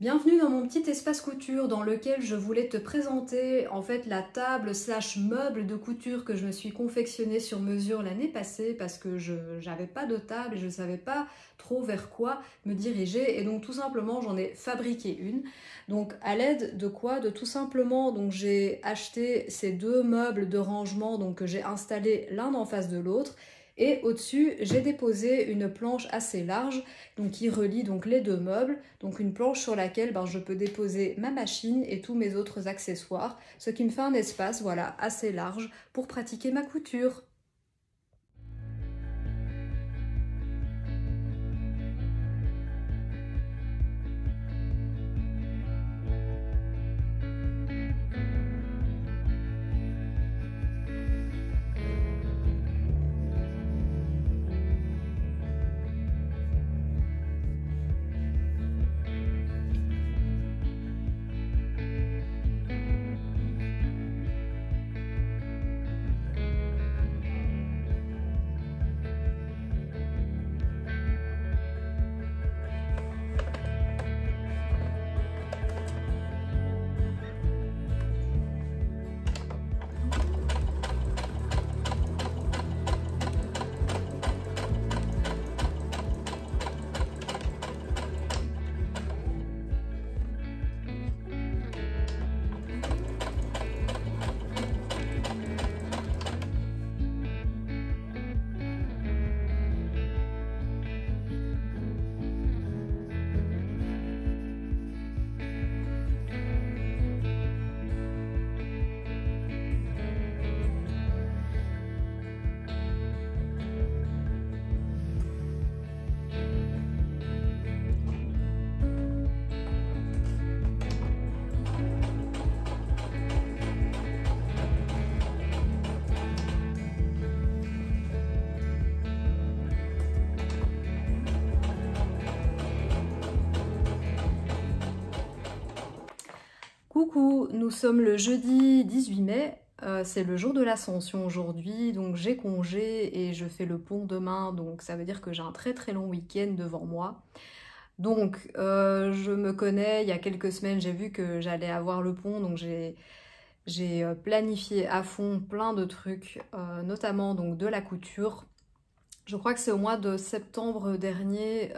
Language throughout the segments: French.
Bienvenue dans mon petit espace couture dans lequel je voulais te présenter en fait la table slash meuble de couture que je me suis confectionnée sur mesure l'année passée parce que je n'avais pas de table et je ne savais pas trop vers quoi me diriger et donc tout simplement j'en ai fabriqué une. Donc à l'aide de quoi? De tout simplement donc j'ai acheté ces deux meubles de rangement donc que j'ai installés l'un en face de l'autre. Et au-dessus, j'ai déposé une planche assez large donc qui relie donc les deux meubles, donc une planche sur laquelle je peux déposer ma machine et tous mes autres accessoires, ce qui me fait un espace voilà, assez large pour pratiquer ma couture. Coucou, nous sommes le jeudi 18 mai, c'est le jour de l'Ascension aujourd'hui, donc j'ai congé et je fais le pont demain, donc ça veut dire que j'ai un très très long week-end devant moi. Donc je me connais, il y a quelques semaines j'ai vu que j'allais avoir le pont, donc j'ai planifié à fond plein de trucs, notamment donc de la couture. Je crois que c'est au mois de septembre dernier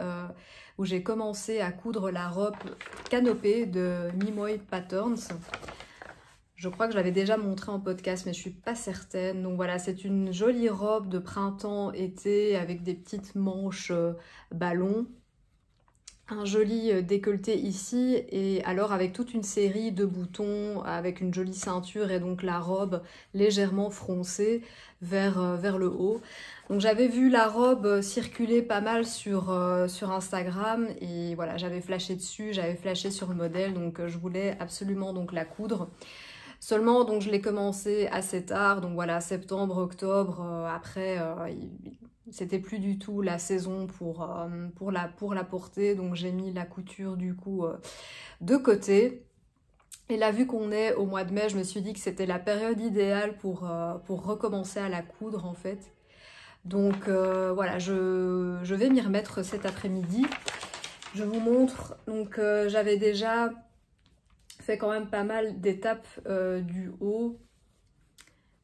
où j'ai commencé à coudre la robe canopée de Nimoy Patterns. Je crois que je l'avais déjà montré en podcast, mais je suis pas certaine. Donc voilà, c'est une jolie robe de printemps-été avec des petites manches ballon. Un joli décolleté ici et alors avec toute une série de boutons avec une jolie ceinture et donc la robe légèrement froncée vers le haut. Donc j'avais vu la robe circuler pas mal sur Instagram et voilà, j'avais flashé dessus, j'avais flashé sur le modèle, donc je voulais absolument donc la coudre. Seulement donc je l'ai commencé assez tard, donc voilà, septembre, octobre, après c'était plus du tout la saison pour la porter, donc j'ai mis la couture du coup de côté. Et là, vu qu'on est au mois de mai, je me suis dit que c'était la période idéale pour recommencer à la coudre en fait. Donc voilà, je vais m'y remettre cet après-midi. Je vous montre, donc j'avais déjà fait quand même pas mal d'étapes du haut.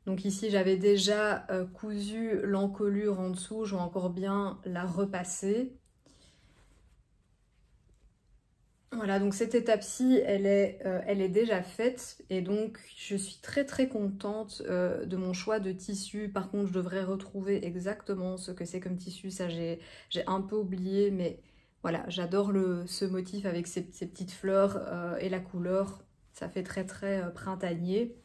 Donc ici j'avais déjà cousu l'encolure en dessous, je vais encore bien la repasser. Voilà, donc cette étape-ci, elle est déjà faite et donc je suis très très contente de mon choix de tissu. Par contre, je devrais retrouver exactement ce que c'est comme tissu, ça j'ai un peu oublié, mais voilà, j'adore ce motif avec ces petites fleurs et la couleur, ça fait très très printanier.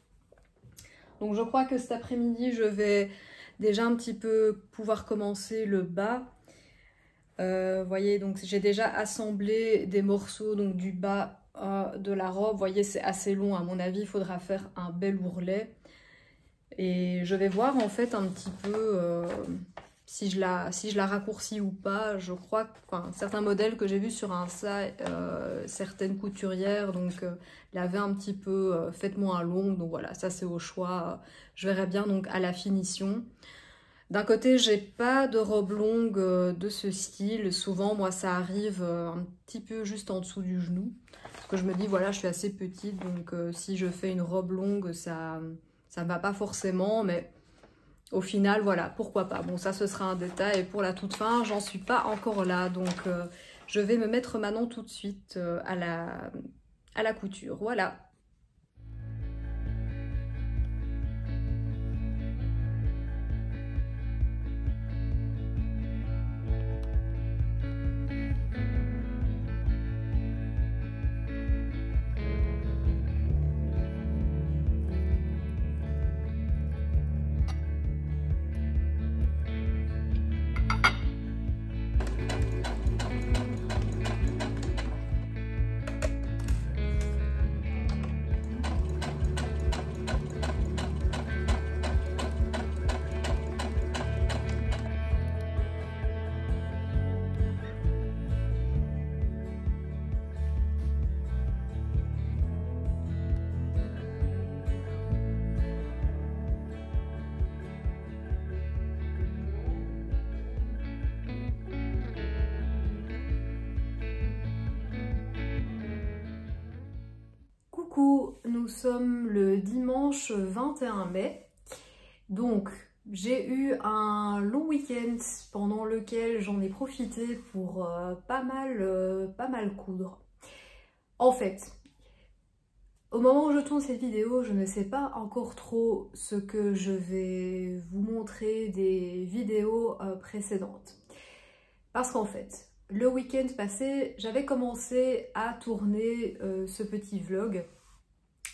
Donc je crois que cet après-midi, je vais déjà un petit peu pouvoir commencer le bas. Voyez, donc j'ai déjà assemblé des morceaux donc du bas de la robe. Vous voyez, c'est assez long, à mon avis, il faudra faire un bel ourlet. Et je vais voir en fait un petit peu si je la raccourcis ou pas. Je crois que certains modèles que j'ai vus sur Insta, certaines couturières donc l'avaient un petit peu fait moins long. Donc voilà, ça c'est au choix. Je verrai bien donc à la finition. D'un côté, j'ai pas de robe longue de ce style. Souvent, moi, ça arrive un petit peu juste en dessous du genou. Parce que je me dis, voilà, je suis assez petite, donc si je fais une robe longue, ça ne va pas forcément, mais au final, voilà, pourquoi pas. Bon, ça, ce sera un détail. Et pour la toute fin, j'en suis pas encore là, donc je vais me mettre maintenant tout de suite à la couture. Voilà. Coucou, nous sommes le dimanche 21 mai, donc j'ai eu un long week-end pendant lequel j'en ai profité pour pas mal coudre. En fait, au moment où je tourne cette vidéo, je ne sais pas encore trop ce que je vais vous montrer des vidéos précédentes. Parce qu'en fait, le week-end passé, j'avais commencé à tourner ce petit vlog.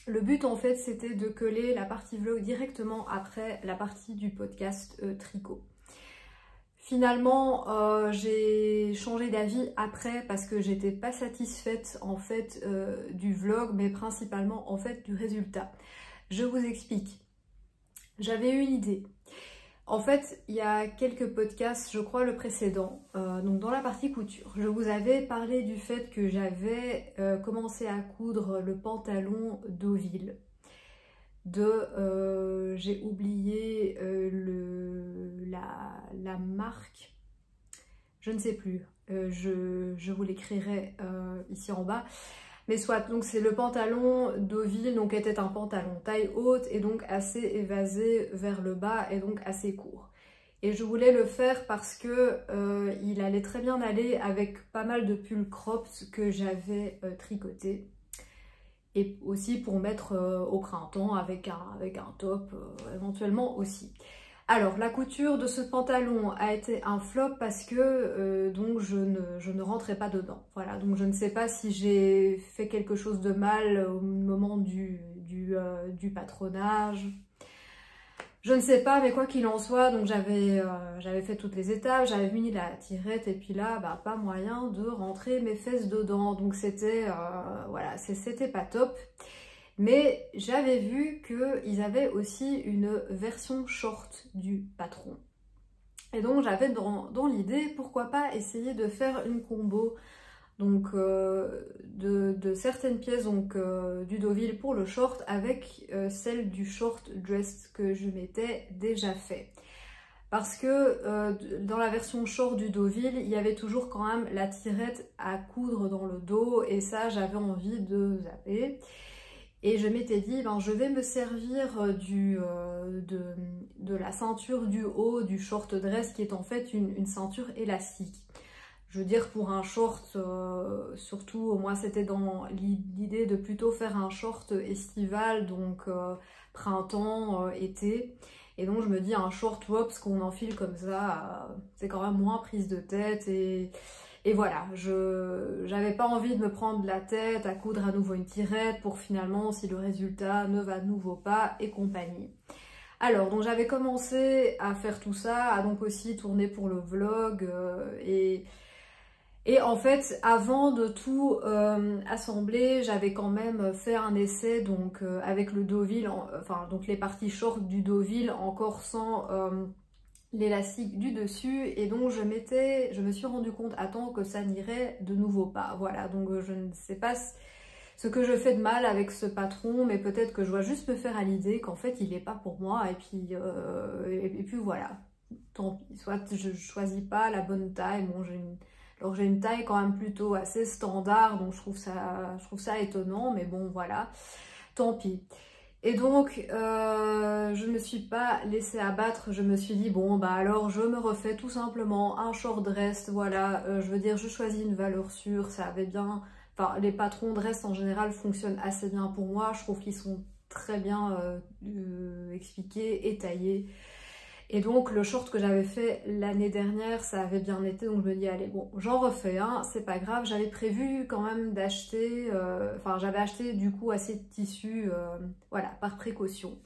Le but en fait c'était de coller la partie vlog directement après la partie du podcast tricot. Finalement j'ai changé d'avis après parce que j'étais pas satisfaite en fait du vlog, mais principalement en fait du résultat. Je vous explique. J'avais eu une idée. En fait, il y a quelques podcasts, je crois le précédent, donc dans la partie couture, je vous avais parlé du fait que j'avais commencé à coudre le pantalon Deauville. J'ai oublié la marque, je ne sais plus, je vous l'écrirai ici en bas. Mais soit, donc c'est le pantalon Deauville, donc était un pantalon taille haute et donc assez évasé vers le bas et donc assez court. Et je voulais le faire parce que il allait très bien aller avec pas mal de pulls cropped que j'avais tricoté. Et aussi pour mettre au printemps avec un top éventuellement aussi. Alors, la couture de ce pantalon a été un flop parce que donc je ne rentrais pas dedans. Voilà, donc je ne sais pas si j'ai fait quelque chose de mal au moment du patronage. Je ne sais pas, mais quoi qu'il en soit, donc j'avais fait toutes les étapes, j'avais muni la tirette et puis là, bah, pas moyen de rentrer mes fesses dedans. Donc c'était, voilà, c'était pas top. Mais j'avais vu qu'ils avaient aussi une version short du patron. Et donc j'avais dans l'idée, pourquoi pas essayer de faire une combo donc, de certaines pièces donc, du Deauville pour le short avec celle du short dress que je m'étais déjà fait. Parce que dans la version short du Deauville, il y avait toujours quand même la tirette à coudre dans le dos et ça j'avais envie de zapper. Et je m'étais dit, ben, je vais me servir de la ceinture du haut du short dress qui est en fait une ceinture élastique. Je veux dire pour un short, surtout moi c'était dans l'idée de plutôt faire un short estival, donc printemps, été. Et donc je me dis un short wops qu'on enfile comme ça, c'est quand même moins prise de tête et voilà, j'avais pas envie de me prendre la tête à coudre à nouveau une tirette pour finalement si le résultat ne va de nouveau pas et compagnie. Alors, donc j'avais commencé à faire tout ça, à donc aussi tourner pour le vlog et en fait, avant de tout assembler, j'avais quand même fait un essai donc avec le Deauville, enfin donc les parties short du Deauville encore sans l'élastique du dessus et donc je me suis rendu compte à temps que ça n'irait de nouveau pas. Voilà, donc je ne sais pas ce que je fais de mal avec ce patron, mais peut-être que je dois juste me faire à l'idée qu'en fait il n'est pas pour moi et puis voilà. tant pis, soit je choisis pas la bonne taille. Bon, alors j'ai une taille quand même plutôt assez standard, donc je trouve ça étonnant, mais bon voilà, tant pis. Et donc, je me suis pas laissée abattre, je me suis dit, bon, bah alors je me refais tout simplement un short dress, voilà, je veux dire, je choisis une valeur sûre, ça avait bien, enfin, les patrons dress en général fonctionnent assez bien pour moi, je trouve qu'ils sont très bien expliqués et taillés. Et donc le short que j'avais fait l'année dernière, ça avait bien été, donc je me dis allez bon, j'en refais un, c'est pas grave. J'avais prévu quand même d'acheter, enfin j'avais acheté du coup assez de tissus, voilà, par précaution.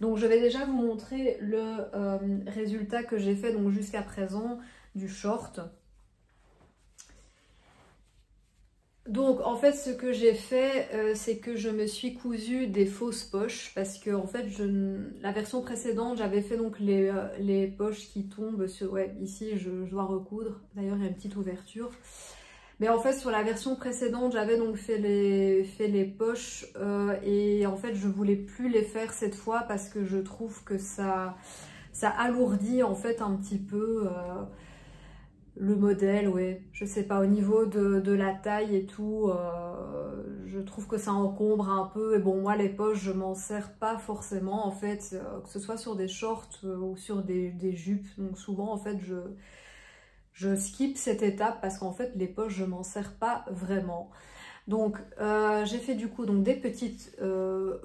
Donc je vais déjà vous montrer le résultat que j'ai fait donc jusqu'à présent du short. Donc en fait ce que j'ai fait c'est que je me suis cousu des fausses poches parce que en fait la version précédente j'avais fait donc les poches qui tombent sur, ouais ici je dois recoudre, d'ailleurs il y a une petite ouverture, mais en fait sur la version précédente j'avais donc fait les poches et en fait je voulais plus les faire cette fois parce que je trouve que ça alourdit en fait un petit peu le modèle, ouais, je sais pas, au niveau de la taille et tout, je trouve que ça encombre un peu. Et bon, moi, les poches, je m'en sers pas forcément, en fait, que ce soit sur des shorts ou sur des jupes. Donc souvent, en fait, je skip cette étape parce qu'en fait, les poches, je m'en sers pas vraiment. Donc j'ai fait du coup donc des petites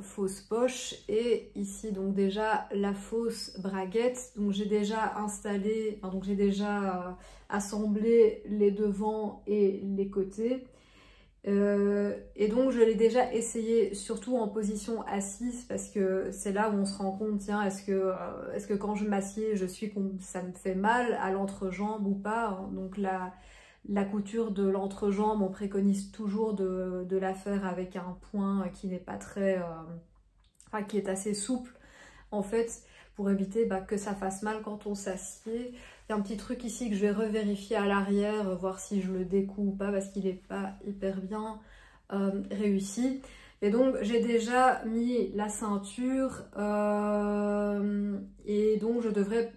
fausses poches et ici donc déjà la fausse braguette. Donc j'ai déjà installé, enfin, donc j'ai déjà assemblé les devants et les côtés. Et donc je l'ai déjà essayé surtout en position assise parce que c'est là où on se rend compte, tiens, est-ce que quand je m'assieds, ça me fait mal à l'entrejambe ou pas, hein. Donc la couture de l'entrejambe, on préconise toujours de la faire avec un point qui n'est pas très, enfin qui est assez souple en fait, pour éviter que ça fasse mal quand on s'assied. Il y a un petit truc ici que je vais revérifier à l'arrière, voir si je le découpe ou pas parce qu'il n'est pas hyper bien réussi. Et donc j'ai déjà mis la ceinture et donc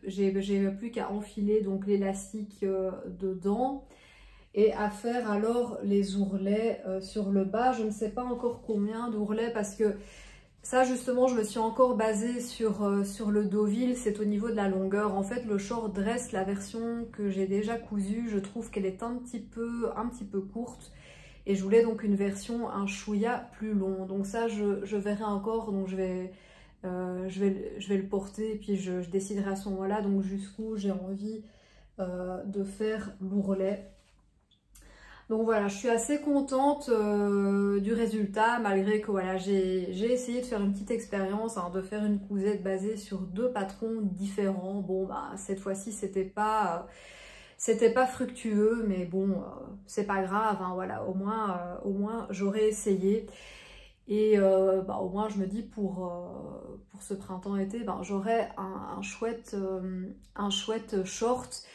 j'ai plus qu'à enfiler donc l'élastique dedans et à faire alors les ourlets sur le bas. Je ne sais pas encore combien d'ourlets parce que ça justement je me suis encore basée sur le Deauville, c'est au niveau de la longueur. En fait le short dress, la version que j'ai déjà cousue, je trouve qu'elle est un petit peu courte. Et je voulais donc une version un chouïa plus long. Donc ça je verrai encore, donc je vais le porter et puis je déciderai à ce moment-là donc jusqu'où j'ai envie de faire l'ourlet. Donc voilà, je suis assez contente du résultat, malgré que voilà, j'ai essayé de faire une petite expérience, hein, de faire une cousette basée sur deux patrons différents. Bon, bah cette fois-ci, c'était pas fructueux, mais bon, c'est pas grave, hein, voilà, au moins j'aurais essayé. Et au moins, je me dis pour ce printemps-été, j'aurai un chouette short.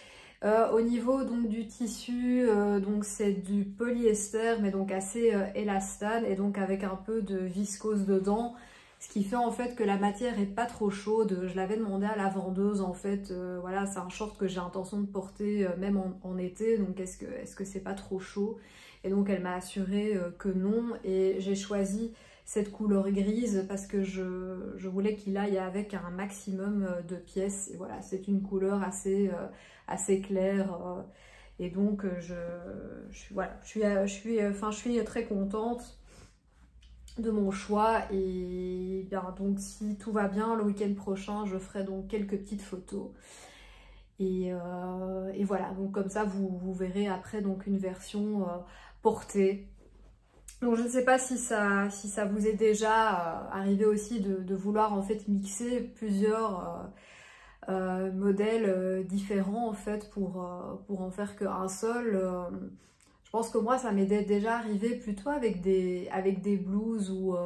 Au niveau donc du tissu, donc c'est du polyester mais donc assez élastane et donc avec un peu de viscose dedans, ce qui fait en fait que la matière est pas trop chaude. Je l'avais demandé à la vendeuse en fait, voilà, c'est un short que j'ai intention de porter même en été, donc est-ce que c'est pas trop chaud? Et donc elle m'a assuré que non, et j'ai choisi cette couleur grise parce que je voulais qu'il aille avec un maximum de pièces. Et voilà, c'est une couleur assez claire. Et donc je suis très contente de mon choix. Et bien donc si tout va bien, le week-end prochain, je ferai donc quelques petites photos. Et voilà, donc comme ça vous verrez après donc une version portée. Donc je ne sais pas si ça vous est déjà arrivé aussi de vouloir en fait mixer plusieurs modèles différents en fait pour en faire qu'un seul. Je pense que moi ça m'est déjà arrivé plutôt avec des blouses où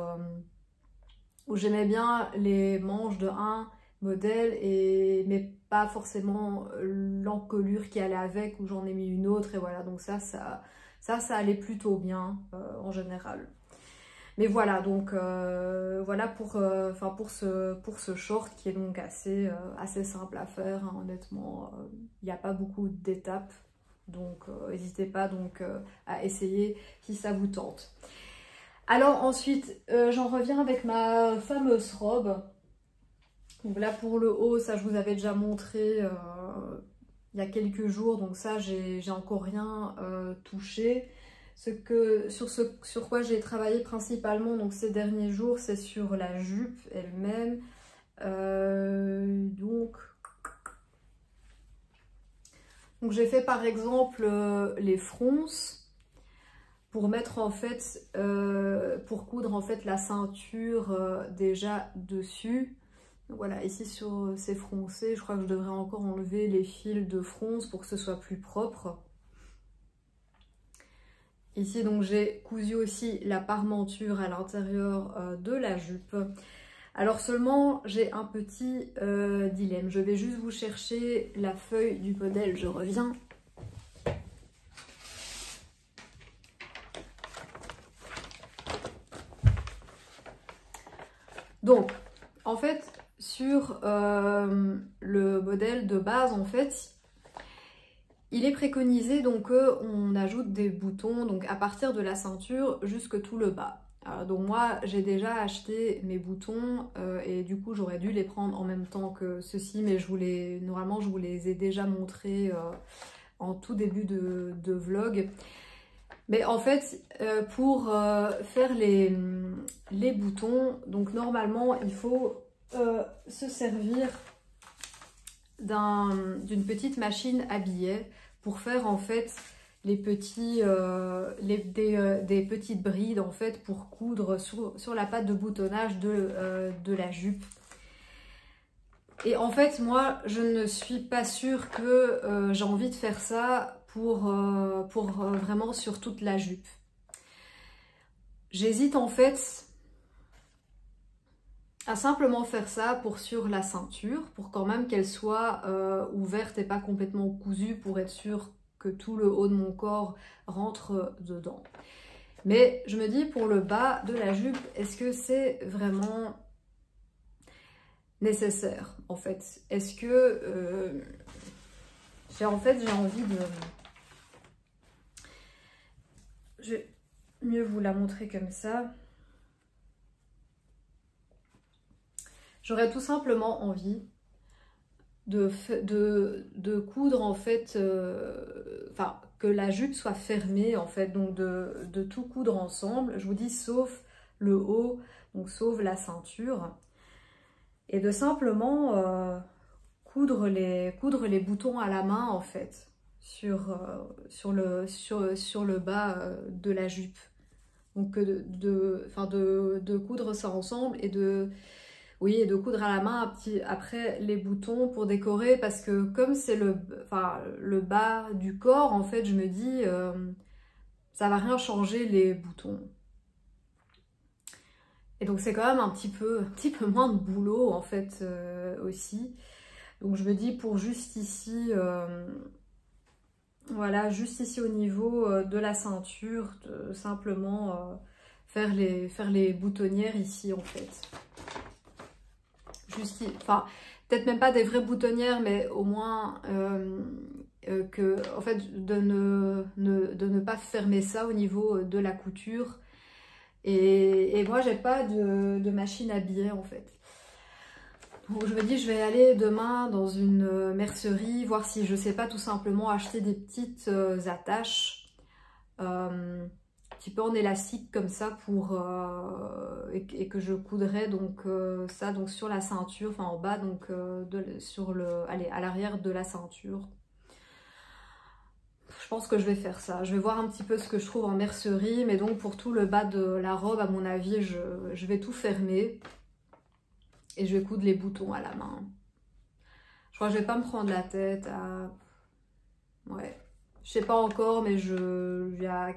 j'aimais bien les manches de un modèle mais pas forcément l'encolure qui allait avec, où j'en ai mis une autre et voilà, donc ça allait plutôt bien en général. Mais voilà, donc voilà pour ce short qui est donc assez simple à faire, hein, honnêtement. Il n'y a pas beaucoup d'étapes, donc n'hésitez pas donc, à essayer si ça vous tente. Alors ensuite, j'en reviens avec ma fameuse robe. Donc là pour le haut, ça je vous avais déjà montré il y a quelques jours, donc ça j'ai encore rien touché. Sur quoi j'ai travaillé principalement donc ces derniers jours, c'est sur la jupe elle-même. Donc j'ai fait par exemple les fronces pour mettre en fait, pour coudre en fait la ceinture déjà dessus. Donc voilà, ici sur ces froncés, je crois que je devrais encore enlever les fils de fronce pour que ce soit plus propre. Ici donc j'ai cousu aussi la parmenture à l'intérieur de la jupe. Alors seulement j'ai un petit dilemme, je vais juste vous chercher la feuille du modèle, je reviens. Donc en fait sur le modèle de base en fait, il est préconisé donc qu'on ajoute des boutons donc à partir de la ceinture jusque tout le bas. Donc moi j'ai déjà acheté mes boutons et du coup j'aurais dû les prendre en même temps que ceux-ci, mais normalement je vous les ai déjà montrés en tout début de vlog. Mais en fait pour faire les boutons, donc normalement il faut se servir d'une petite machine à billets pour faire en fait les petits, des petites brides en fait pour coudre sur la pâte de boutonnage de la jupe. Et en fait moi je ne suis pas sûre que j'ai envie de faire ça pour vraiment sur toute la jupe. J'hésite en fait à simplement faire ça pour sur la ceinture, pour quand même qu'elle soit ouverte et pas complètement cousue, pour être sûre que tout le haut de mon corps rentre dedans. Mais je me dis pour le bas de la jupe, est-ce que c'est vraiment nécessaire en fait? Est-ce que j'ai envie de... Je vais mieux vous la montrer comme ça. J'aurais tout simplement envie de coudre en fait, enfin que la jupe soit fermée en fait, donc de tout coudre ensemble, je vous dis sauf le haut, donc sauf la ceinture, et de simplement coudre les boutons à la main en fait sur le bas de la jupe. Donc de coudre ça ensemble et et de coudre à la main après les boutons pour décorer, parce que comme c'est le bas du corps, en fait, je me dis, ça va rien changer les boutons. Et donc c'est quand même un petit peu moins de boulot, en fait, aussi. Donc je me dis pour juste ici, voilà, juste ici au niveau de la ceinture, de simplement faire les boutonnières ici, en fait. Enfin, peut-être même pas des vraies boutonnières, mais au moins en fait, de ne pas fermer ça au niveau de la couture. Et moi, j'ai pas de machine à billets en fait. Donc je me dis, je vais aller demain dans une mercerie, voir si je sais pas tout simplement acheter des petites attaches. Petit peu en élastique comme ça pour et que je coudrais donc ça donc sur la ceinture, enfin en bas donc à l'arrière de la ceinture. Je pense que je vais faire ça. Je vais voir un petit peu ce que je trouve en mercerie, mais donc pour tout le bas de la robe, à mon avis, je vais tout fermer et je vais coudre les boutons à la main. Je crois que je vais pas me prendre la tête à... Ouais, je sais pas encore, mais il y a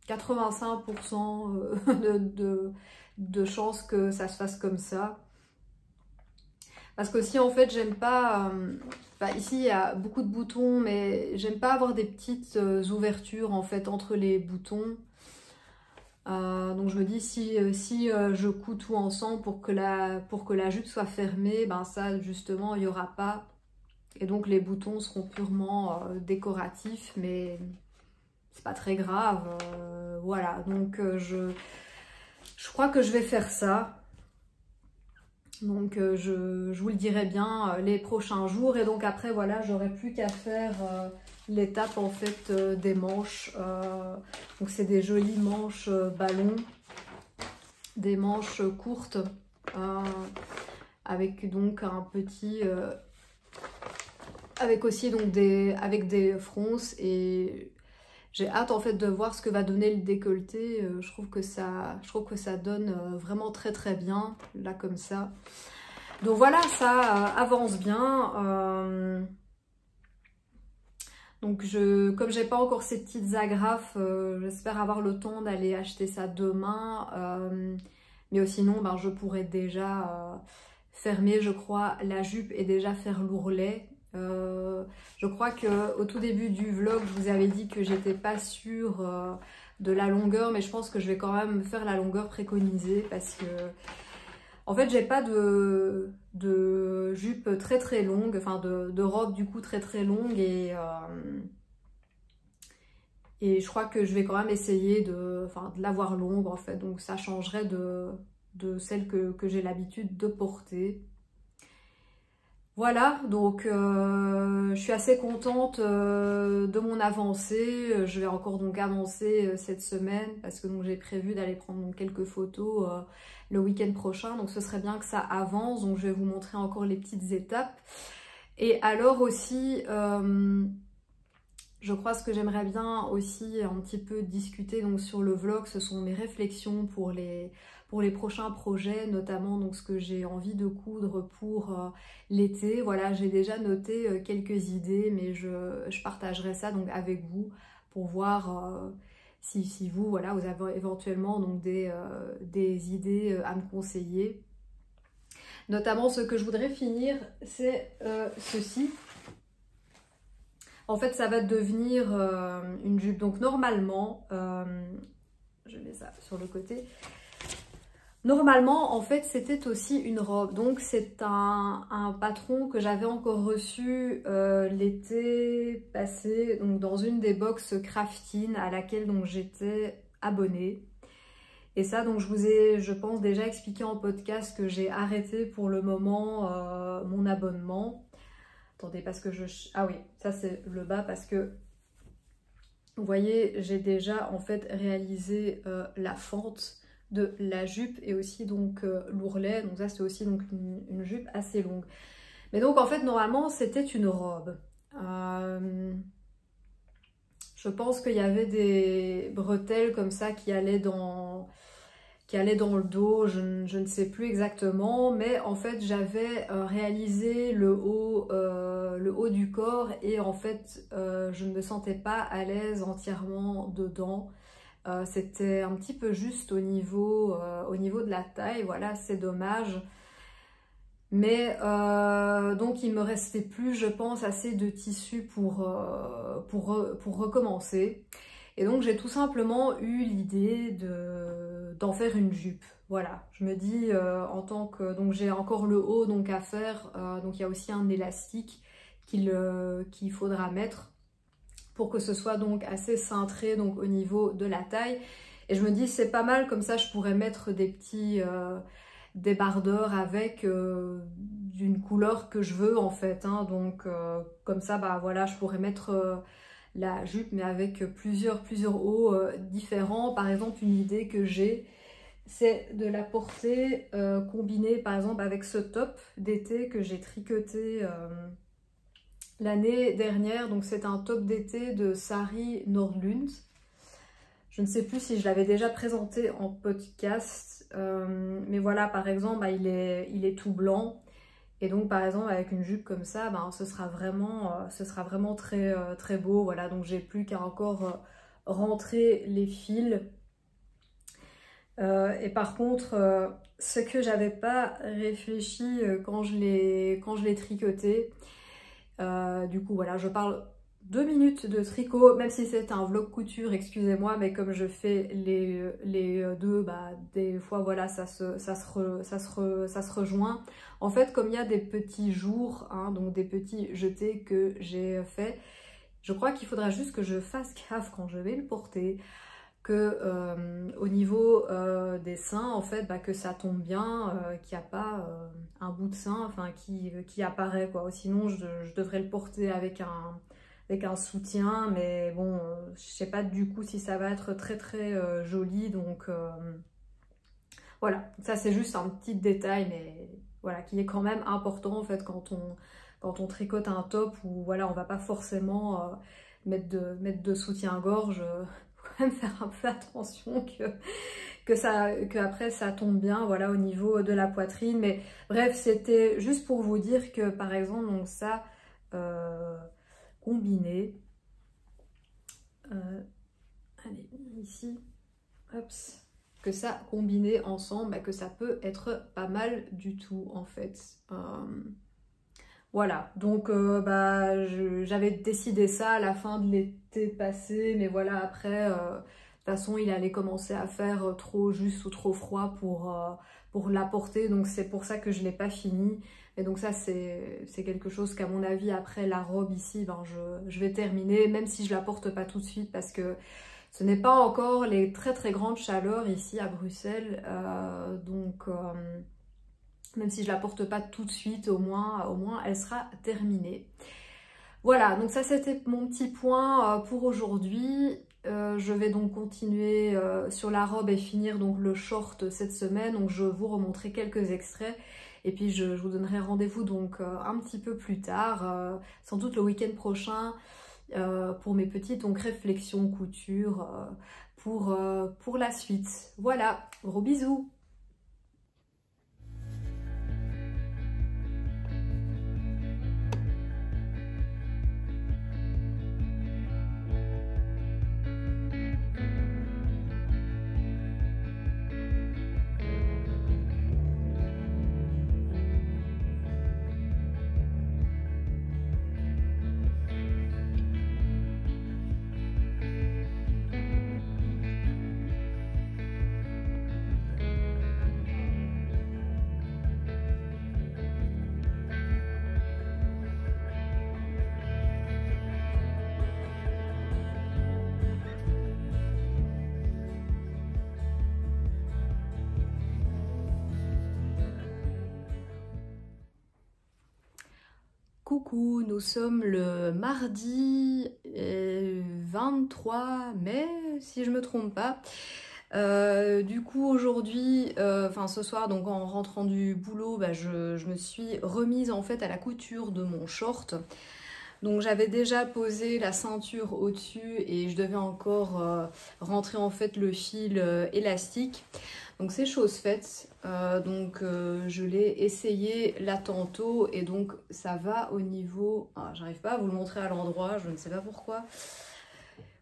85% de chances que ça se fasse comme ça. Parce que si en fait j'aime pas... ici il y a beaucoup de boutons, mais j'aime pas avoir des petites ouvertures en fait entre les boutons. Donc je me dis si je couds tout ensemble pour que la jupe soit fermée, ben ça justement il n'y aura pas. Et donc les boutons seront purement décoratifs, mais c'est pas très grave. Voilà, donc je crois que je vais faire ça. Donc je vous le dirai bien les prochains jours. Et donc après voilà, j'aurai plus qu'à faire l'étape en fait des manches. Donc c'est des jolies manches ballon, des manches courtes avec donc un petit... avec aussi donc avec des fronces, et j'ai hâte en fait de voir ce que va donner le décolleté. Je trouve que ça donne vraiment très très bien là comme ça. Donc voilà, ça avance bien. Donc comme j'ai pas encore ces petites agrafes, j'espère avoir le temps d'aller acheter ça demain. Mais sinon ben, je pourrais déjà fermer, je crois, la jupe et déjà faire l'ourlet. Je crois qu'au tout début du vlog, je vous avais dit que j'étais pas sûre de la longueur, mais je pense que je vais quand même faire la longueur préconisée parce que en fait j'ai pas de jupe très très longue, enfin de robe du coup très très longue, et je crois que je vais quand même essayer de l'avoir longue en fait, donc ça changerait de celle que j'ai l'habitude de porter. Voilà, donc je suis assez contente de mon avancée. Je vais encore donc avancer cette semaine parce que j'ai prévu d'aller prendre donc, quelques photos le week-end prochain. Donc ce serait bien que ça avance, donc je vais vous montrer encore les petites étapes. Et alors aussi, je crois ce que j'aimerais bien aussi un petit peu discuter donc, sur le vlog, ce sont mes réflexions pour les prochains projets, notamment donc ce que j'ai envie de coudre pour l'été. Voilà, j'ai déjà noté quelques idées, mais je partagerai ça donc avec vous pour voir si vous, voilà, vous avez éventuellement donc des idées à me conseiller. Notamment ce que je voudrais finir, c'est ceci. En fait, ça va devenir une jupe. Donc normalement, je mets ça sur le côté. Normalement, en fait, c'était aussi une robe. Donc, c'est un patron que j'avais encore reçu l'été passé, donc dans une des box Craftine à laquelle j'étais abonnée. Et ça, donc, je vous ai, je pense, déjà expliqué en podcast que j'ai arrêté pour le moment mon abonnement. Attendez, parce que ah oui, ça c'est le bas parce que vous voyez, j'ai déjà en fait réalisé la fente de la jupe et aussi donc l'ourlet. Donc ça c'est aussi donc une jupe assez longue. Mais donc en fait normalement c'était une robe. Je pense qu'il y avait des bretelles comme ça qui allaient dans le dos, je ne sais plus exactement, mais en fait j'avais réalisé le haut du corps et en fait je ne me sentais pas à l'aise entièrement dedans. C'était un petit peu juste au niveau de la taille, voilà, c'est dommage. Mais donc il me restait plus, je pense, assez de tissu pour recommencer. Et donc j'ai tout simplement eu l'idée d'en faire une jupe. Voilà, je me dis en tant que... Donc j'ai encore le haut donc à faire, donc il y a aussi un élastique qu'il faudra mettre pour que ce soit donc assez cintré donc au niveau de la taille. Et je me dis c'est pas mal, comme ça je pourrais mettre des petits débardeurs avec d'une couleur que je veux en fait. Hein. Donc comme ça bah voilà, je pourrais mettre... la jupe mais avec plusieurs hauts différents. Par exemple une idée que j'ai c'est de la porter combinée par exemple avec ce top d'été que j'ai tricoté l'année dernière. Donc c'est un top d'été de Sari Nordlund. Je ne sais plus si je l'avais déjà présenté en podcast, mais voilà par exemple bah, il est tout blanc. Et donc par exemple avec une jupe comme ça, ben, ce sera vraiment très, très beau. Voilà, donc j'ai plus qu'à encore rentrer les fils. Et par contre, ce que j'avais pas réfléchi quand je l'ai tricoté, du coup voilà, je parle 2 minutes de tricot, même si c'est un vlog couture, excusez-moi, mais comme je fais les deux, bah, des fois voilà, ça se rejoint. En fait, comme il y a des petits jours, hein, donc des petits jetés que j'ai fait, je crois qu'il faudra juste que je fasse gaffe quand je vais le porter, que au niveau des seins, en fait, bah, que ça tombe bien, qu'il n'y a pas un bout de sein enfin, qui apparaît, quoi. Sinon, je devrais le porter avec un soutien, mais bon, je sais pas du coup si ça va être très très joli, donc voilà, ça c'est juste un petit détail, mais voilà, qui est quand même important en fait quand on tricote un top, où voilà, on va pas forcément mettre de soutien-gorge, faut quand même faire un peu attention que après ça tombe bien, voilà, au niveau de la poitrine, mais bref, c'était juste pour vous dire que par exemple, donc ça, combiné. Allez, ici, hop, que ça combiné ensemble, bah, que ça peut être pas mal du tout en fait. Voilà, donc bah, j'avais décidé ça à la fin de l'été passé, mais voilà, après, de toute façon, il allait commencer à faire trop juste ou trop froid pour l'apporter, donc c'est pour ça que je ne l'ai pas fini. Et donc ça, c'est quelque chose qu'à mon avis, après la robe ici, ben, je vais terminer, même si je la porte pas tout de suite, parce que ce n'est pas encore les très très grandes chaleurs ici à Bruxelles, donc même si je la porte pas tout de suite, au moins elle sera terminée. Voilà, donc ça c'était mon petit point pour aujourd'hui. Je vais donc continuer sur la robe et finir donc le short cette semaine. Donc je vais vous remontrer quelques extraits et puis je vous donnerai rendez-vous donc un petit peu plus tard, sans doute le week-end prochain, pour mes petites donc réflexions couture pour la suite. Voilà, gros bisous! Coucou, nous sommes le mardi 23 mai, si je me trompe pas. Du coup aujourd'hui, enfin ce soir, donc en rentrant du boulot, bah, je me suis remise en fait à la couture de mon short. Donc j'avais déjà posé la ceinture au-dessus et je devais encore rentrer en fait le fil élastique. Donc c'est chose faite, je l'ai essayé là tantôt et donc ça va au niveau... Ah, j'arrive pas à vous le montrer à l'endroit, je ne sais pas pourquoi.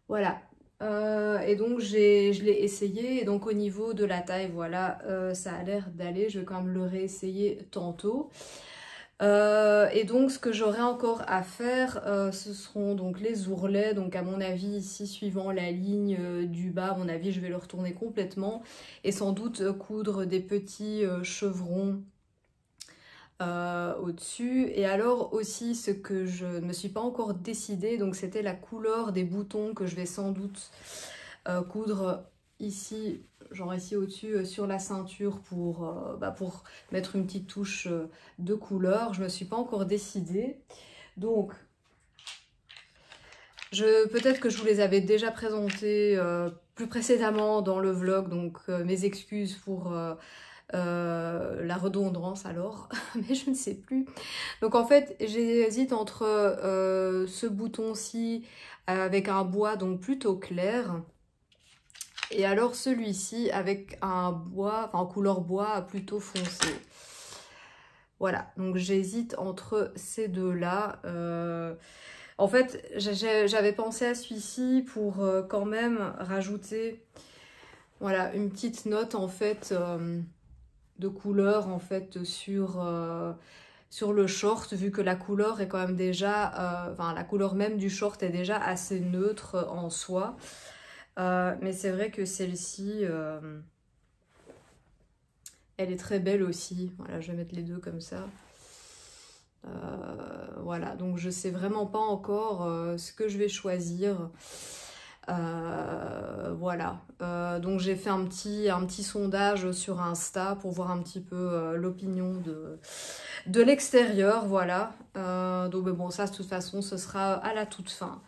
Voilà, et donc je l'ai essayé et donc au niveau de la taille, voilà, ça a l'air d'aller. Je vais quand même le réessayer tantôt. Et donc ce que j'aurai encore à faire, ce seront donc les ourlets. Donc à mon avis ici, suivant la ligne du bas, à mon avis je vais le retourner complètement et sans doute coudre des petits chevrons au-dessus. Et alors aussi ce que je ne me suis pas encore décidée, donc c'était la couleur des boutons que je vais sans doute coudre ici, genre ici au-dessus sur la ceinture pour mettre une petite touche de couleur. Je me suis pas encore décidée, donc peut-être que je vous les avais déjà présentés plus précédemment dans le vlog, donc mes excuses pour la redondance alors, mais je ne sais plus. Donc en fait j'hésite entre ce bouton-ci avec un bois donc plutôt clair, et alors celui-ci avec un bois, enfin en couleur bois plutôt foncé. Voilà, donc j'hésite entre ces deux-là. En fait, j'avais pensé à celui-ci pour quand même rajouter, voilà, une petite note en fait de couleur en fait sur sur le short, vu que la couleur est quand même déjà, enfin la couleur même du short est déjà assez neutre en soi. Mais c'est vrai que celle-ci, elle est très belle aussi. Voilà, je vais mettre les deux comme ça. Voilà, donc je sais vraiment pas encore ce que je vais choisir. Voilà, donc j'ai fait un petit sondage sur Insta pour voir un petit peu l'opinion de l'extérieur, voilà. Donc mais bon, ça de toute façon ce sera à la toute fin.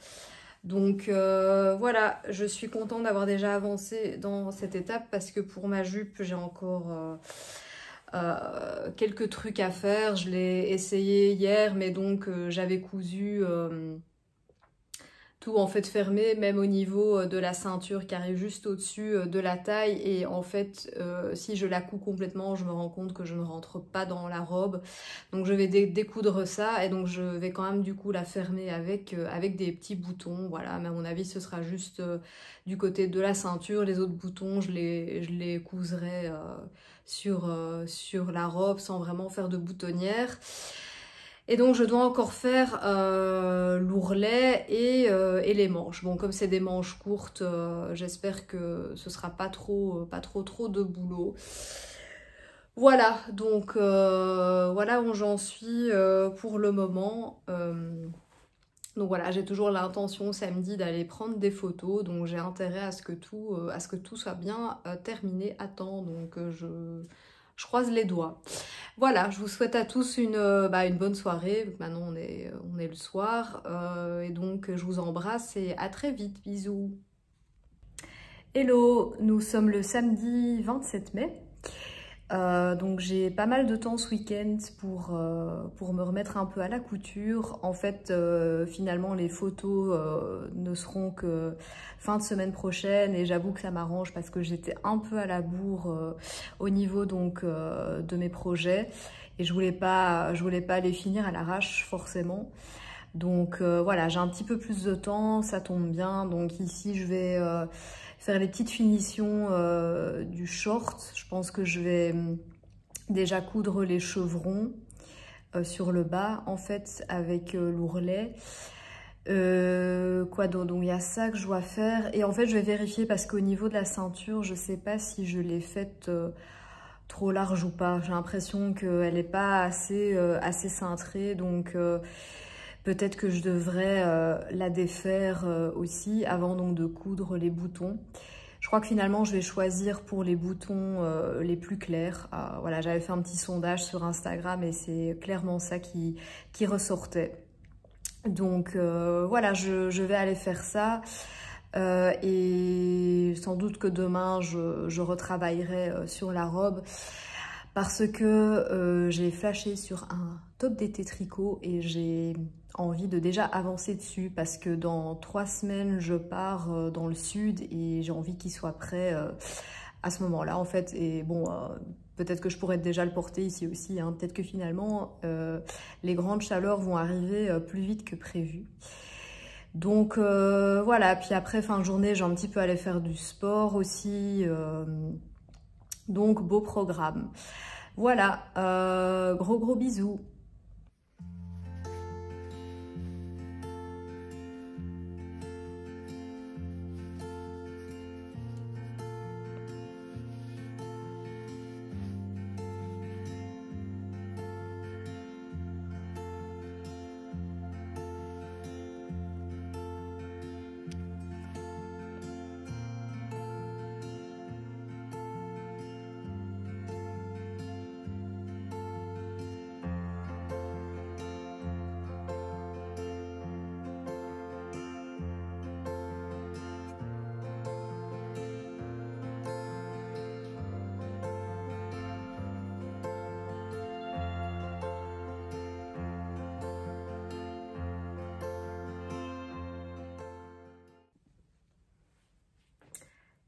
Donc voilà, je suis contente d'avoir déjà avancé dans cette étape parce que pour ma jupe j'ai encore quelques trucs à faire. Je l'ai essayé hier, mais donc j'avais cousu tout en fait fermé, même au niveau de la ceinture qui arrive juste au-dessus de la taille. Et en fait, si je la couds complètement, je me rends compte que je ne rentre pas dans la robe. Donc je vais découdre ça et donc je vais quand même du coup la fermer avec des petits boutons. Voilà, mais à mon avis, ce sera juste du côté de la ceinture. Les autres boutons, je les couserai sur la robe sans vraiment faire de boutonnière. Et donc je dois encore faire l'ourlet et les manches. Bon, comme c'est des manches courtes, j'espère que ce sera pas trop de boulot. Voilà, donc voilà où j'en suis pour le moment. Donc voilà, j'ai toujours l'intention samedi d'aller prendre des photos, donc j'ai intérêt à ce que tout soit bien terminé à temps. Donc je croise les doigts. Voilà, je vous souhaite à tous une bonne soirée. Maintenant, on est le soir. Et donc, je vous embrasse et à très vite. Bisous. Hello, nous sommes le samedi 27 mai. Donc j'ai pas mal de temps ce week-end pour me remettre un peu à la couture. En fait, finalement, les photos ne seront que fin de semaine prochaine et j'avoue que ça m'arrange parce que j'étais un peu à la bourre au niveau donc de mes projets et je voulais pas les finir à l'arrache forcément. Donc voilà, j'ai un petit peu plus de temps, ça tombe bien. Donc ici, je vais faire les petites finitions du short. Je pense que je vais déjà coudre les chevrons sur le bas, en fait, avec l'ourlet. Quoi d'autre? Donc il y a ça que je dois faire. Et en fait, je vais vérifier parce qu'au niveau de la ceinture, je sais pas si je l'ai faite trop large ou pas. J'ai l'impression qu'elle n'est pas assez cintrée, donc peut-être que je devrais la défaire aussi avant donc de coudre les boutons. Je crois que finalement je vais choisir pour les boutons les plus clairs. Voilà, j'avais fait un petit sondage sur Instagram et c'est clairement ça qui ressortait. Donc voilà, je vais aller faire ça. Et sans doute que demain je retravaillerai sur la robe. Parce que j'ai flashé sur un top d'été tricot et j'ai envie de déjà avancer dessus parce que dans 3 semaines je pars dans le sud et j'ai envie qu'il soit prêt à ce moment-là en fait. Et bon, peut-être que je pourrais déjà le porter ici aussi, hein. Peut-être que finalement les grandes chaleurs vont arriver plus vite que prévu. Donc voilà, puis après fin de journée j'ai un petit peu aller faire du sport aussi. Donc beau programme. Voilà, gros bisous.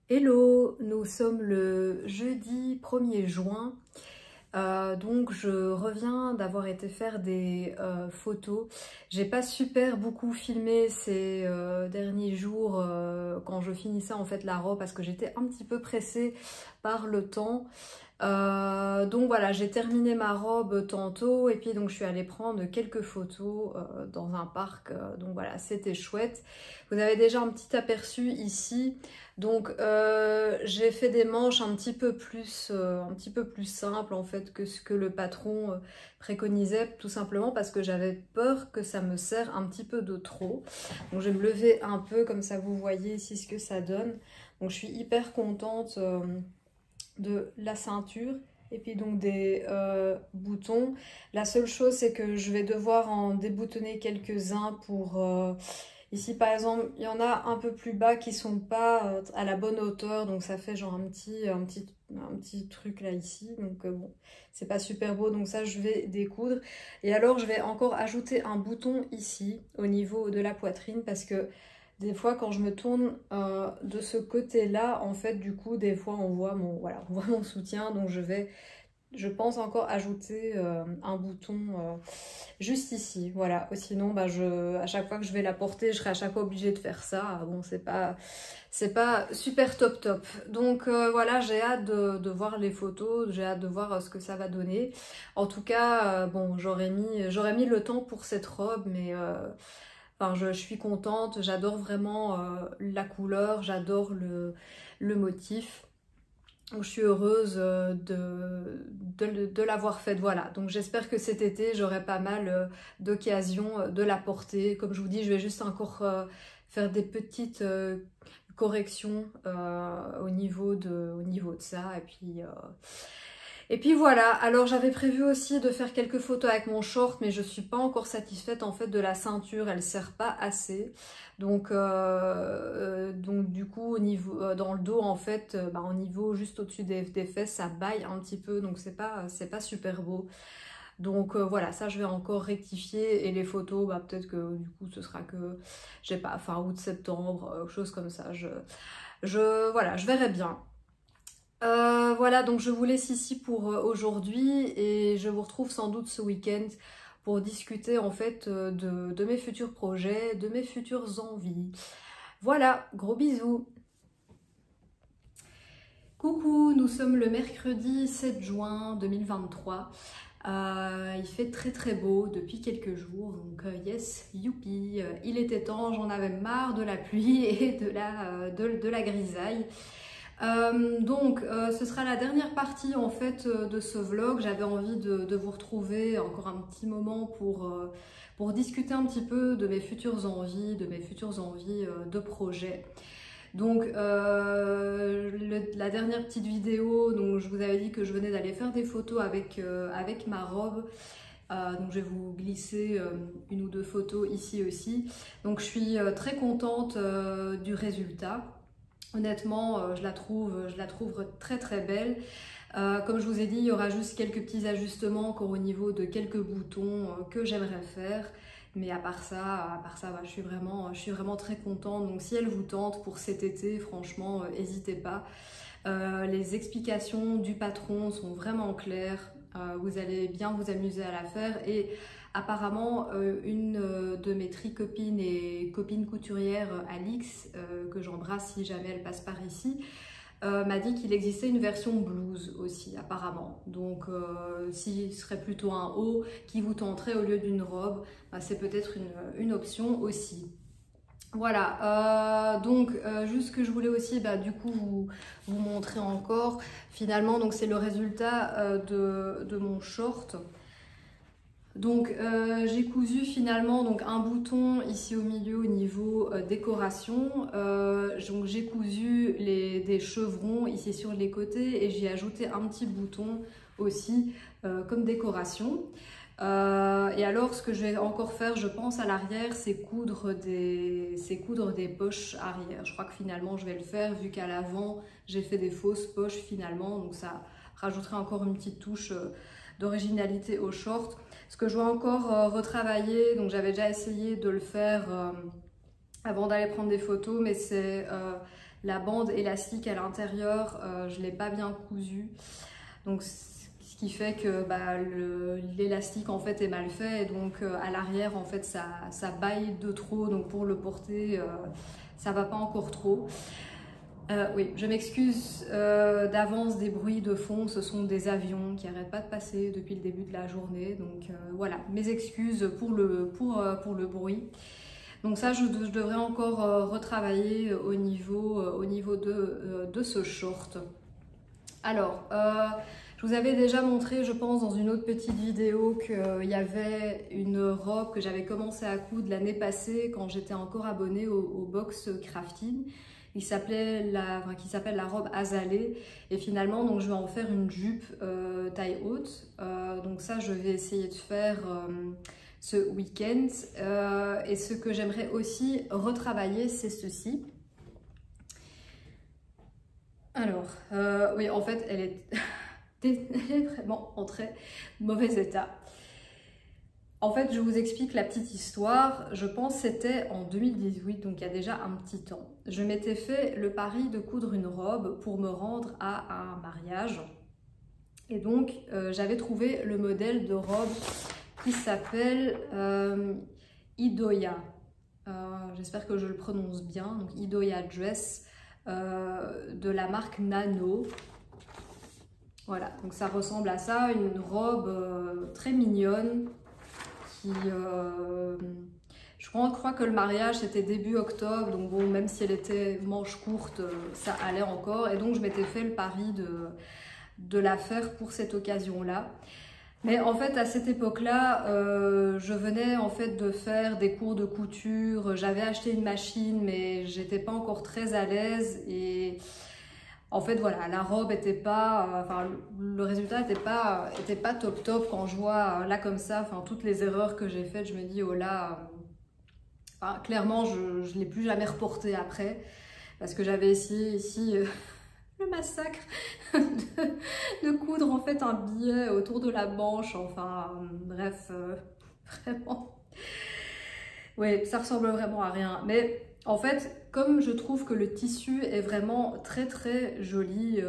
Hello, nous sommes le jeudi 1er juin. Donc je reviens d'avoir été faire des photos. J'ai pas super beaucoup filmé ces derniers jours quand je finissais en fait la robe parce que j'étais un petit peu pressée par le temps. Donc voilà, j'ai terminé ma robe tantôt et puis donc je suis allée prendre quelques photos dans un parc. Donc voilà, c'était chouette. Vous avez déjà un petit aperçu ici. Donc j'ai fait des manches un petit peu plus simples en fait que ce que le patron préconisait, tout simplement parce que j'avais peur que ça me serre un petit peu de trop. Donc je vais me lever un peu comme ça, vous voyez ici ce que ça donne. Donc je suis hyper contente de la ceinture et puis donc des boutons. La seule chose c'est que je vais devoir en déboutonner quelques-uns pour ici par exemple il y en a un peu plus bas qui sont pas à la bonne hauteur, donc ça fait genre un petit truc là ici, donc bon c'est pas super beau, donc ça je vais découdre. Et alors je vais encore ajouter un bouton ici au niveau de la poitrine parce que des fois, quand je me tourne de ce côté-là, en fait, du coup, des fois, on voit on voit mon soutien. Donc, je pense encore ajouter un bouton juste ici. Voilà. Sinon, bah, à chaque fois que je vais la porter, je serai à chaque fois obligée de faire ça. Bon, c'est pas super top top. Donc, voilà, j'ai hâte de voir les photos. J'ai hâte de voir ce que ça va donner. En tout cas, bon, j'aurais mis le temps pour cette robe, mais enfin, je suis contente, j'adore vraiment la couleur, j'adore le motif. Donc, je suis heureuse de l'avoir faite, voilà. Donc j'espère que cet été, j'aurai pas mal d'occasions de la porter. Comme je vous dis, je vais juste encore faire des petites corrections au niveau de ça. Et puis voilà, alors j'avais prévu aussi de faire quelques photos avec mon short, mais je suis pas encore satisfaite en fait de la ceinture, elle sert pas assez. Donc du coup au niveau dans le dos en fait, bah, au niveau juste au-dessus des fesses, ça baille un petit peu, donc c'est pas super beau. Donc voilà, ça je vais encore rectifier, et les photos, bah, peut-être que du coup ce sera que, je sais pas, fin août, septembre, chose comme ça. Voilà, je verrai bien. Voilà, donc je vous laisse ici pour aujourd'hui et je vous retrouve sans doute ce week-end pour discuter en fait de mes futurs projets, de mes futures envies. Voilà, gros bisous. Coucou, nous sommes le mercredi 7 juin 2023. Il fait très très beau depuis quelques jours, donc yes, youpi, il était temps, j'en avais marre de la pluie et de la grisaille. Ce sera la dernière partie en fait de ce vlog. J'avais envie de vous retrouver encore un petit moment pour discuter un petit peu de mes futures envies, de projets. Donc la dernière petite vidéo, donc je vous avais dit que je venais d'aller faire des photos avec ma robe. Donc je vais vous glisser une ou deux photos ici aussi. Donc je suis très contente du résultat. Honnêtement, je la trouve très très belle. Comme je vous ai dit, il y aura juste quelques petits ajustements encore au niveau de quelques boutons que j'aimerais faire. Mais à part ça, bah, je suis vraiment très contente. Donc si elle vous tente pour cet été, franchement, n'hésitez pas. Les explications du patron sont vraiment claires. Vous allez bien vous amuser à la faire. Et apparemment, une de mes tricopines et copines couturières, Alix, que j'embrasse si jamais elle passe par ici, m'a dit qu'il existait une version blouse aussi, apparemment. Donc, s'il serait plutôt un haut qui vous tenterait au lieu d'une robe, bah, c'est peut-être une option aussi. Voilà, juste que je voulais aussi bah, du coup vous montrer encore, finalement, donc c'est le résultat de mon short. Donc j'ai cousu finalement donc un bouton ici au milieu au niveau décoration. Donc j'ai cousu des chevrons ici sur les côtés et j'ai ajouté un petit bouton aussi comme décoration. Et alors ce que je vais encore faire, je pense à l'arrière, c'est coudre des poches arrière. Je crois que finalement je vais le faire vu qu'à l'avant j'ai fait des fausses poches finalement, donc ça rajouterait encore une petite touche d'originalité au short. Ce que je dois encore retravailler, donc j'avais déjà essayé de le faire avant d'aller prendre des photos, mais c'est la bande élastique à l'intérieur, je ne l'ai pas bien cousue. Donc ce qui fait que bah, l'élastique en fait est mal fait, et donc à l'arrière en fait ça baille de trop, donc pour le porter ça va pas encore trop. Oui, je m'excuse d'avance des bruits de fond, ce sont des avions qui n'arrêtent pas de passer depuis le début de la journée, donc voilà, mes excuses pour le bruit. Donc ça, je devrais encore retravailler au niveau de ce short. Alors, je vous avais déjà montré, je pense, dans une autre petite vidéo qu'il y avait une robe que j'avais commencé à coudre l'année passée quand j'étais encore abonnée au box crafting. Qui s'appelle la robe Azalée. Et finalement, donc, je vais en faire une jupe taille haute. Donc ça, je vais essayer de faire ce week-end. Et ce que j'aimerais aussi retravailler, c'est ceci. Alors, oui, en fait, elle est, elle est vraiment en très mauvais état. En fait, je vous explique la petite histoire. Je pense que c'était en 2018, donc il y a déjà un petit temps. Je m'étais fait le pari de coudre une robe pour me rendre à un mariage. Et donc, j'avais trouvé le modèle de robe qui s'appelle Idoya. J'espère que je le prononce bien. Donc, Idoya Dress de la marque Nano. Voilà, donc ça ressemble à ça, une robe très mignonne. Je crois que le mariage c'était début octobre, donc bon, même si elle était manche courte, ça allait encore. Et donc je m'étais fait le pari de la faire pour cette occasion-là. Mais en fait, à cette époque-là, je venais en fait de faire des cours de couture. J'avais acheté une machine, mais j'étais pas encore très à l'aise. Et en fait, voilà, la robe était pas, enfin, le résultat était pas top quand je vois là comme ça, enfin, toutes les erreurs que j'ai faites, je me dis, oh là, enfin, clairement, je ne l'ai plus jamais reporté après, parce que j'avais essayé ici le massacre de coudre en fait un billet autour de la manche, enfin, bref, vraiment, oui, ça ressemble vraiment à rien, mais en fait, comme je trouve que le tissu est vraiment très très joli,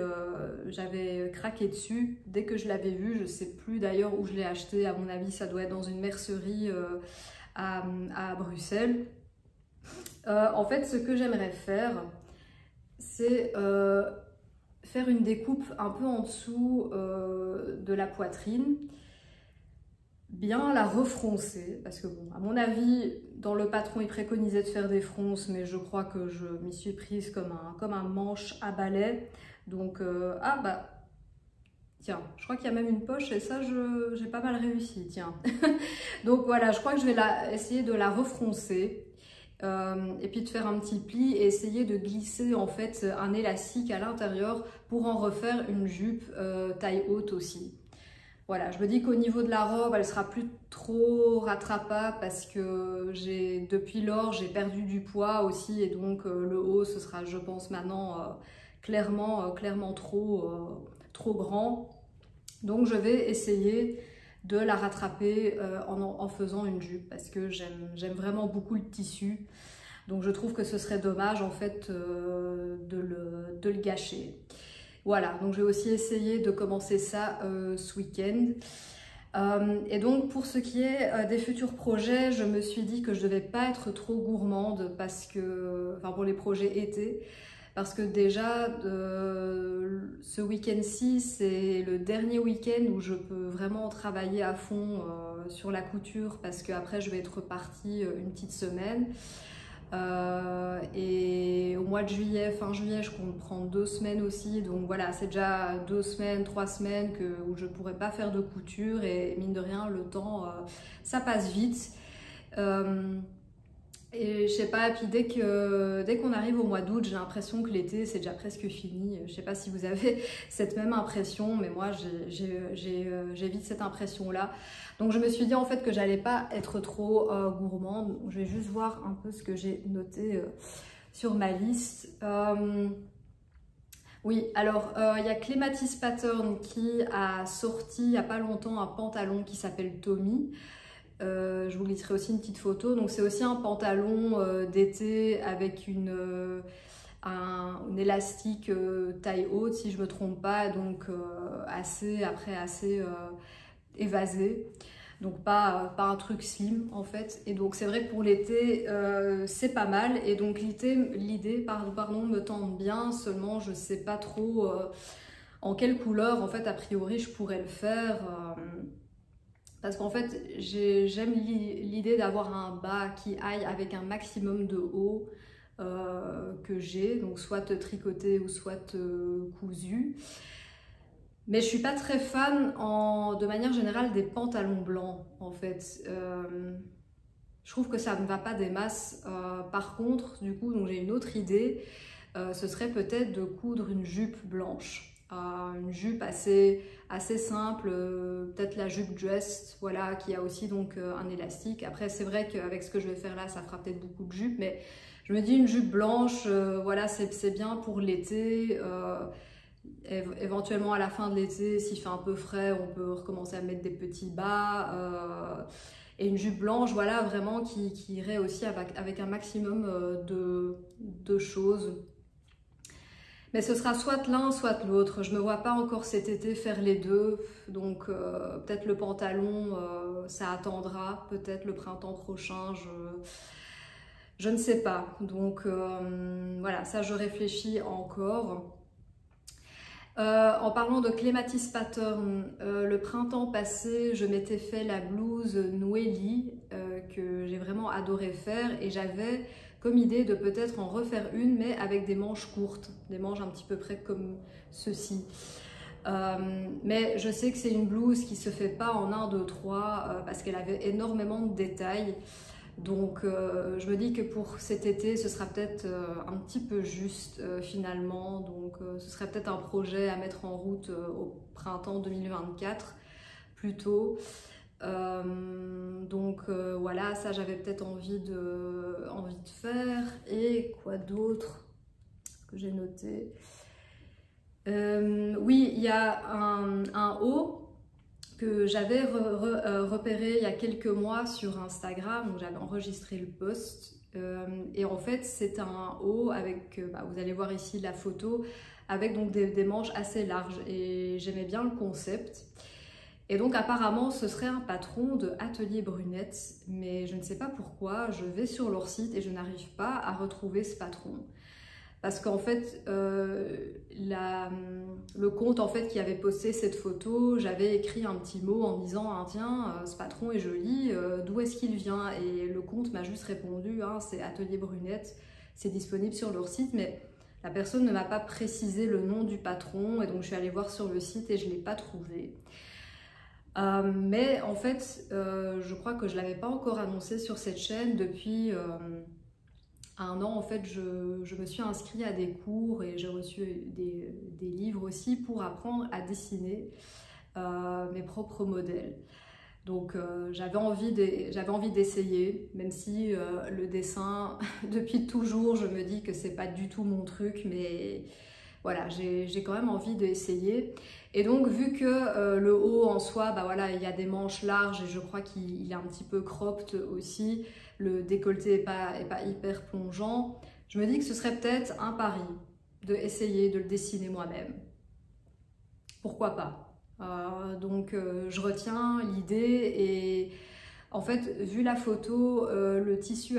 j'avais craqué dessus dès que je l'avais vu. Je ne sais plus d'ailleurs où je l'ai acheté, à mon avis ça doit être dans une mercerie à Bruxelles. En fait, ce que j'aimerais faire, c'est faire une découpe un peu en dessous de la poitrine, bien la refroncer, parce que bon, à mon avis, dans le patron, il préconisait de faire des fronces, mais je crois que je m'y suis prise comme un manche à balai. Donc, ah bah, tiens, je crois qu'il y a même une poche, et ça, j'ai pas mal réussi, tiens. Donc voilà, je crois que je vais essayer de la refroncer. Et puis de faire un petit pli et essayer de glisser en fait un élastique à l'intérieur pour en refaire une jupe taille haute aussi. Voilà, je me dis qu'au niveau de la robe, elle sera plus trop rattrapable parce que depuis lors, j'ai perdu du poids aussi et donc le haut, ce sera, je pense, maintenant clairement trop grand. Donc je vais essayer de la rattraper en faisant une jupe parce que j'aime vraiment beaucoup le tissu. Donc je trouve que ce serait dommage en fait de le gâcher. Voilà, donc je vais aussi essayer de commencer ça ce week-end. Et donc pour ce qui est des futurs projets, je me suis dit que je ne devais pas être trop gourmande parce que, enfin pour les projets été, parce que déjà ce week-end-ci c'est le dernier week-end où je peux vraiment travailler à fond sur la couture parce qu'après je vais être repartie une petite semaine. Et au mois de juillet, fin juillet, je compte prendre 2 semaines aussi, donc voilà, c'est déjà 2 semaines, 3 semaines où je pourrais pas faire de couture et mine de rien, le temps, ça passe vite. Et je sais pas, et puis dès qu'on arrive au mois d'août, j'ai l'impression que l'été c'est déjà presque fini. Je sais pas si vous avez cette même impression, mais moi j'ai vite cette impression-là. Donc je me suis dit en fait que j'allais pas être trop gourmande. Je vais juste voir un peu ce que j'ai noté sur ma liste. Oui, alors il y a Clematis Pattern qui a sorti il n'y a pas longtemps un pantalon qui s'appelle Tommy. Je vous glisserai aussi une petite photo. Donc c'est aussi un pantalon d'été avec un élastique taille haute si je me trompe pas, donc assez évasé. donc pas un truc slim en fait. Et donc c'est vrai que pour l'été c'est pas mal, et donc l'idée pardon, me tente bien, seulement je sais pas trop en quelle couleur en fait a priori je pourrais le faire. Parce qu'en fait, j'aime l'idée d'avoir un bas qui aille avec un maximum de haut que j'ai, donc soit tricoté ou soit cousu. Mais je suis pas très fan de manière générale des pantalons blancs en fait. Je trouve que ça me va pas des masses. Par contre, du coup, donc j'ai une autre idée. Ce serait peut-être de coudre une jupe blanche. Une jupe assez simple, peut-être la jupe dress, voilà, qui a aussi donc un élastique. Après, c'est vrai qu'avec ce que je vais faire là, ça fera peut-être beaucoup de jupes, mais je me dis une jupe blanche, voilà, c'est bien pour l'été. Éventuellement à la fin de l'été, s'il fait un peu frais, on peut recommencer à mettre des petits bas. Et une jupe blanche, voilà, vraiment qui irait aussi avec un maximum de choses. Mais ce sera soit l'un, soit l'autre. Je ne me vois pas encore cet été faire les deux. Donc peut-être le pantalon, ça attendra. Peut-être le printemps prochain, je ne sais pas. Donc voilà, ça je réfléchis encore. En parlant de clématis pattern, le printemps passé, je m'étais fait la blouse Noélie que j'ai vraiment adoré faire, et j'avais comme idée de peut-être en refaire une, mais avec des manches courtes, des manches un petit peu près comme ceci. Mais je sais que c'est une blouse qui se fait pas en 1, 2, 3 parce qu'elle avait énormément de détails. Donc je me dis que pour cet été, ce sera peut-être un petit peu juste finalement. Donc ce serait peut-être un projet à mettre en route au printemps 2024 plutôt. Donc voilà, ça j'avais peut-être envie de faire. Et quoi d'autre que j'ai noté? Oui, il y a un haut que j'avais repéré il y a quelques mois sur Instagram, donc j'avais enregistré le post. Et en fait, c'est un haut avec, vous allez voir ici la photo, avec donc des manches assez larges. Et j'aimais bien le concept. Et donc apparemment, ce serait un patron de Atelier Brunette, mais je ne sais pas pourquoi, je vais sur leur site et je n'arrive pas à retrouver ce patron. Parce qu'en fait, le compte en fait, qui avait posté cette photo, j'avais écrit un petit mot en disant ah, « Tiens, ce patron est joli, d'où est-ce qu'il vient ?» Et le compte m'a juste répondu « C'est Atelier Brunette, c'est disponible sur leur site. » Mais la personne ne m'a pas précisé le nom du patron, et donc je suis allée voir sur le site et je ne l'ai pas trouvé. Mais en fait, je crois que je ne l'avais pas encore annoncé sur cette chaîne depuis... 1 an, en fait, je me suis inscrite à des cours et j'ai reçu des livres aussi pour apprendre à dessiner mes propres modèles. Donc j'avais envie d'essayer, même si le dessin, depuis toujours, je me dis que c'est pas du tout mon truc, mais voilà, j'ai quand même envie d'essayer. Et donc vu que le haut en soi, voilà, il y a des manches larges et je crois qu'il est un petit peu cropped aussi, le décolleté est pas hyper plongeant, je me dis que ce serait peut-être un pari d'essayer de le dessiner moi-même. Pourquoi pas? Donc je retiens l'idée, et en fait, vu la photo, le tissu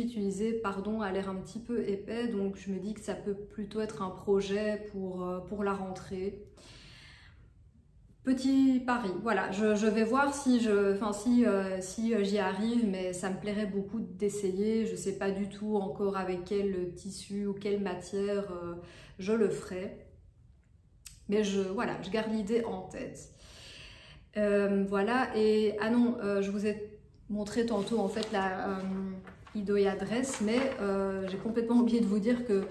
utilisé, pardon, a l'air un petit peu épais, donc je me dis que ça peut plutôt être un projet pour la rentrée. Petit pari, voilà, je vais voir si j'y arrive, mais ça me plairait beaucoup d'essayer. Je ne sais pas du tout encore avec quel tissu ou quelle matière je le ferai. Mais voilà, je garde l'idée en tête. Voilà, et ah non, je vous ai montré tantôt en fait la Idoia Dress, mais j'ai complètement oublié de vous dire que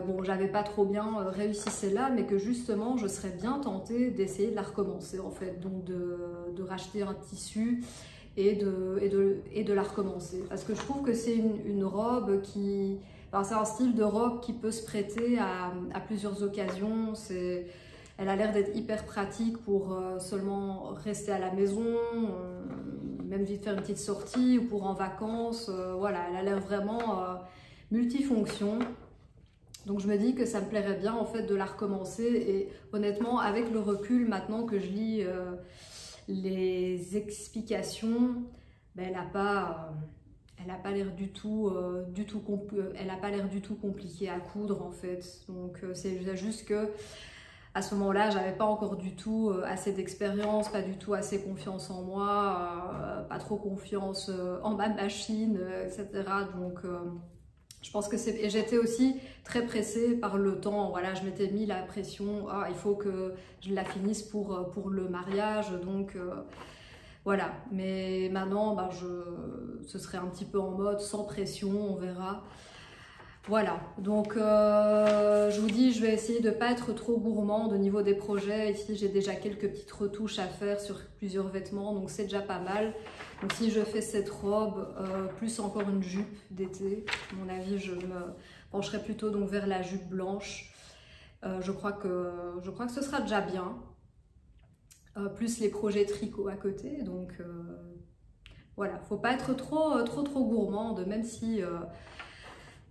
bon, j'avais pas trop bien réussi celle-là, mais que justement je serais bien tentée d'essayer de la recommencer en fait, donc de racheter un tissu et de la recommencer, parce que je trouve que c'est une robe qui, enfin, c'est un style de robe qui peut se prêter à plusieurs occasions. Elle a l'air d'être hyper pratique pour seulement rester à la maison, même vite faire une petite sortie ou pour en vacances. Voilà, elle a l'air vraiment multifonction. Donc je me dis que ça me plairait bien en fait de la recommencer, et honnêtement avec le recul maintenant que je lis les explications, ben, elle n'a pas l'air du tout, elle n'a pas l'air du tout compliquée à coudre en fait. Donc c'est juste que à ce moment-là, j'avais pas encore du tout assez d'expérience, pas du tout assez confiance en moi, pas trop confiance en ma machine, etc. Donc je pense que c'est... Et j'étais aussi très pressée par le temps. Voilà, je m'étais mis la pression. Ah, il faut que je la finisse pour le mariage. Donc voilà. Mais maintenant, bah, ce serait un petit peu en mode sans pression, on verra. Voilà, donc je vous dis, je vais essayer de ne pas être trop gourmande au niveau des projets. Ici, j'ai déjà quelques petites retouches à faire sur plusieurs vêtements, donc c'est déjà pas mal. Donc si je fais cette robe, plus encore une jupe d'été, à mon avis, je me pencherai plutôt donc vers la jupe blanche. Je crois que ce sera déjà bien. Plus les projets tricot à côté, donc voilà, faut pas être trop gourmande, même si...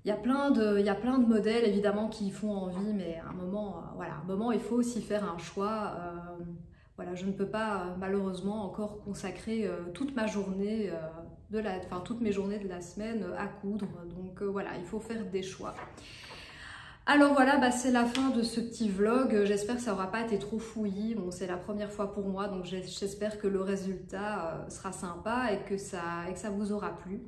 il y a plein de modèles évidemment qui font envie, mais à un moment, voilà, un moment il faut aussi faire un choix. Voilà, je ne peux pas malheureusement encore consacrer toute ma journée, toutes mes journées de la semaine à coudre. Donc voilà, il faut faire des choix. Alors voilà, bah, c'est la fin de ce petit vlog. J'espère que ça n'aura pas été trop fouillis. Bon, c'est la première fois pour moi, donc j'espère que le résultat sera sympa et que ça vous aura plu.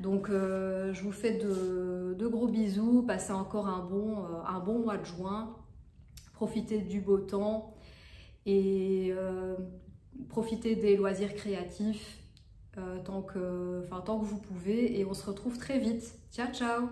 Donc je vous fais de gros bisous, passez encore un bon mois de juin, profitez du beau temps et profitez des loisirs créatifs tant que vous pouvez et on se retrouve très vite. Ciao ciao!